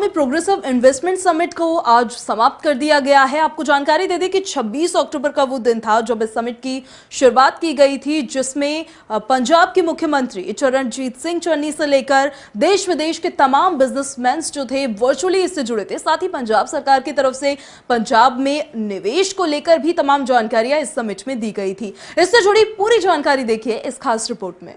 में progressive investment summit को आज समाप्त कर दिया गया है। आपको जानकारी दे दें कि 26 अक्टूबर का वो दिन था जब इस समिट की शुरुआत की गई थी, जिसमें पंजाब के मुख्यमंत्री चरणजीत सिंह चन्नी से लेकर देश विदेश के तमाम बिजनेसमैन जो थे वर्चुअली इससे जुड़े थे। साथ ही पंजाब सरकार की तरफ से पंजाब में निवेश को लेकर भी तमाम जानकारियां इस समिट में दी गई थी। इससे जुड़ी पूरी जानकारी देखिए इस खास रिपोर्ट में।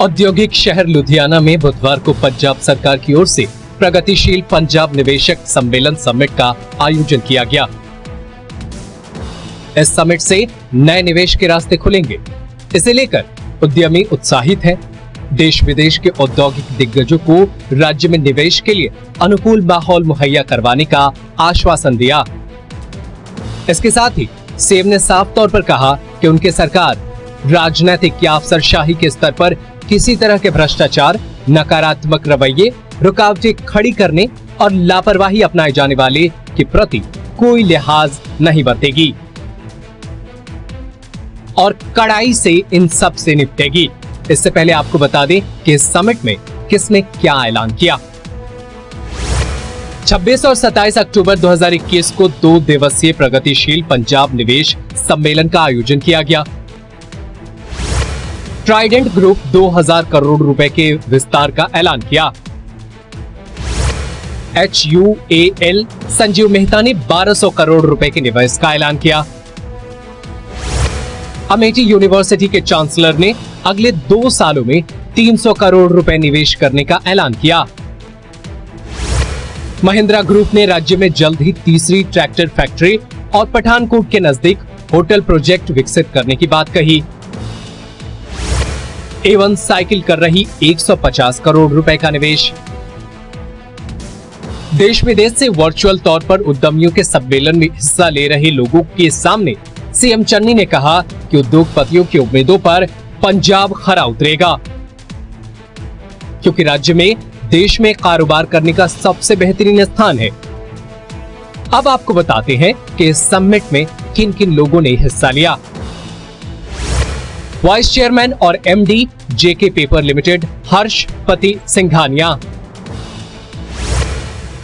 औद्योगिक शहर लुधियाना में बुधवार को पंजाब सरकार की ओर से प्रगतिशील पंजाब निवेशक सम्मेलन समिट का आयोजन किया गया। इस समिट से नए निवेश के रास्ते खुलेंगे। इसे लेकर उद्यमी उत्साहित हैं। देश विदेश के औद्योगिक दिग्गजों को राज्य में निवेश के लिए अनुकूल माहौल मुहैया करवाने का आश्वासन दिया। इसके साथ ही सीएम ने साफ तौर पर कहा कि उनकी सरकार राजनीतिक या अफसरशाही के स्तर पर किसी तरह के भ्रष्टाचार, नकारात्मक रवैये, रुकावटें खड़ी करने और लापरवाही अपनाए जाने वाले के प्रति कोई लिहाज नहीं बरतेगी और कड़ाई से इन सब से निपटेगी। इससे पहले आपको बता दें कि इस समिट में किसने क्या ऐलान किया। 26 और 27 अक्टूबर 2021 को 2 दिवसीय प्रगतिशील पंजाब निवेश सम्मेलन का आयोजन किया गया। ट्राइडेंट ग्रुप 2000 करोड़ रुपए के विस्तार का ऐलान किया। HUAL संजीव मेहता ने 1200 करोड़ रुपए के निवेश का ऐलान किया। अमेठी यूनिवर्सिटी के चांसलर ने अगले 2 सालों में 300 करोड़ रुपए निवेश करने का ऐलान किया। महिंद्रा ग्रुप ने राज्य में जल्द ही तीसरी ट्रैक्टर फैक्ट्री और पठानकोट के नजदीक होटल प्रोजेक्ट विकसित करने की बात कही। A1 साइकिल कर रही 150 करोड़ रुपए का निवेश। देश विदेश से वर्चुअल तौर पर उद्यमियों के सम्मेलन में हिस्सा ले रहे लोगों के सामने सीएम चन्नी ने कहा कि उद्योगपतियों की उम्मीदों पर पंजाब खरा उतरेगा, क्योंकि राज्य में देश में कारोबार करने का सबसे बेहतरीन स्थान है। अब आपको बताते हैं कि इस समिट में किन किन लोगों ने हिस्सा लिया। वाइस चेयरमैन और MD JK Paper Limited Harshpati Singhania,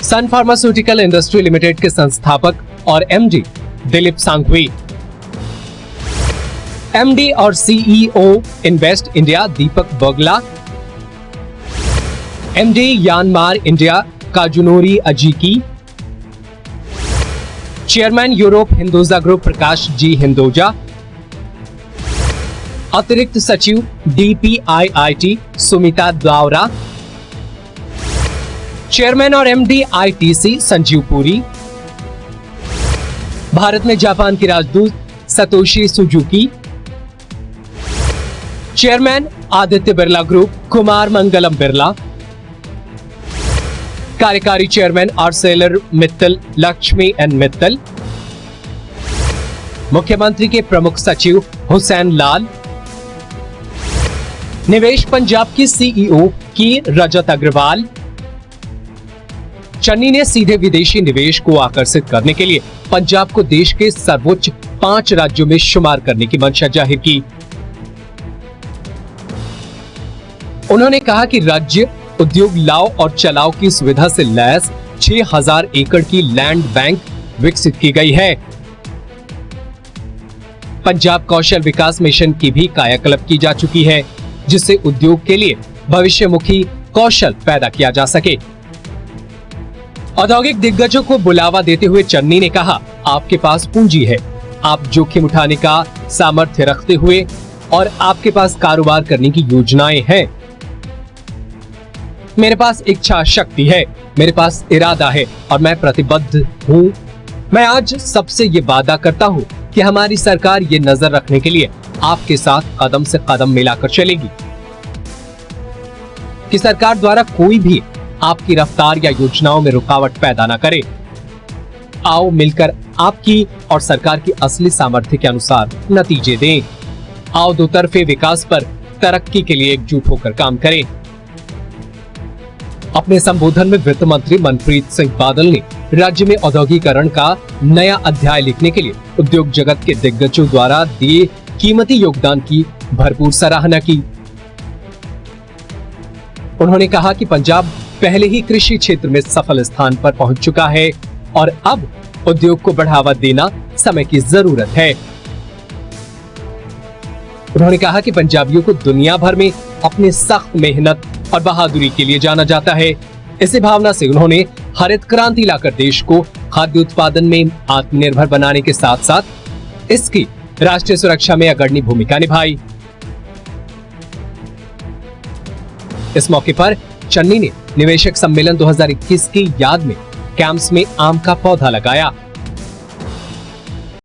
Sun Pharmaceutical Industry Limited के संस्थापक और एमडी दिलीप सांघवी, एमडी और CEO Invest India Deepak Bagla, MD Yanmar India Kazunori Ajiki, chairman Europe Hinduja group Prakash ji Hinduja, अतिरिक्त सचिव डीपीआईआईटी सुमिता दावरा, चेयरमैन और एमडी आईटीसी संजीव पुरी, भारत में जापान के राजदूत Satoshi Suzuki, chairman Aditya Birla group Kumar Mangalam Birla, कार्यकारी chairman Arcelor Mittal Lakshmi N Mittal, मुख्यमंत्री के प्रमुख सचिव हुसैन लाल, निवेश पंजाब की सीईओ की रजत अग्रवाल। चन्नी ने सीधे विदेशी निवेश को आकर्षित करने के लिए पंजाब को देश के सर्वोच्च 5 राज्यों में शुमार करने की मंशा जाहिर की। उन्होंने कहा कि राज्य उद्योग लाओ और चलाओ की सुविधा से लैस 6000 एकड़ की लैंड बैंक विकसित की गई है। पंजाब कौशल विकास मिशन की भी कायाकल्प की जा चुकी है, जिससे उद्योग के लिए भविष्यमुखी कौशल पैदा किया जा सके। औद्योगिक दिग्गजों को बुलावा देते हुए चन्नी ने कहा, आपके पास पूंजी है, आप जोखिम उठाने का सामर्थ्य रखते हुए और आपके पास कारोबार करने की योजनाएं हैं। मेरे पास इच्छा शक्ति है, मेरे पास इरादा है और मैं प्रतिबद्ध हूं। मैं आज सबसे ये वादा करता हूं कि हमारी सरकार ये नजर रखने के लिए आपके साथ कदम से कदम मिलाकर चलेगी कि सरकार द्वारा कोई भी आपकी रफ्तार या योजनाओं में रुकावट पैदा न करे। आओ मिलकर आपकी और सरकार की असली सामर्थ्य के अनुसार नतीजे दें। आओ दोतरफे विकास पर तरक्की के लिए एकजुट होकर काम करें। अपने संबोधन में वित्त मंत्री मनप्रीत सिंह बादल ने राज्य में औद्योगिकरण का नया अध्याय लिखने के लिए उद्योग जगत के दिग्गजों द्वारा दिए कीमती योगदान की भरपूर सराहना की। उन्होंने कहा कि पंजाब पहले ही कृषि क्षेत्र में सफल स्थान पर पहुंच चुका है और अब उद्योग को बढ़ावा देना समय की जरूरत है। उन्होंने कहा कि पंजाबियों को दुनिया भर में अपनी सख्त मेहनत और बहादुरी के लिए जाना जाता है। इसी भावना से उन्होंने हरित क्रांति लाकर देश को खाद्य उत्पादन में आत्मनिर्भर बनाने के साथ साथ इसकी राष्ट्रीय सुरक्षा में अग्रणी भूमिका निभाई। इस मौके पर चन्नी ने निवेशक सम्मेलन 2021 की याद में कैंप्स में आम का पौधा लगाया।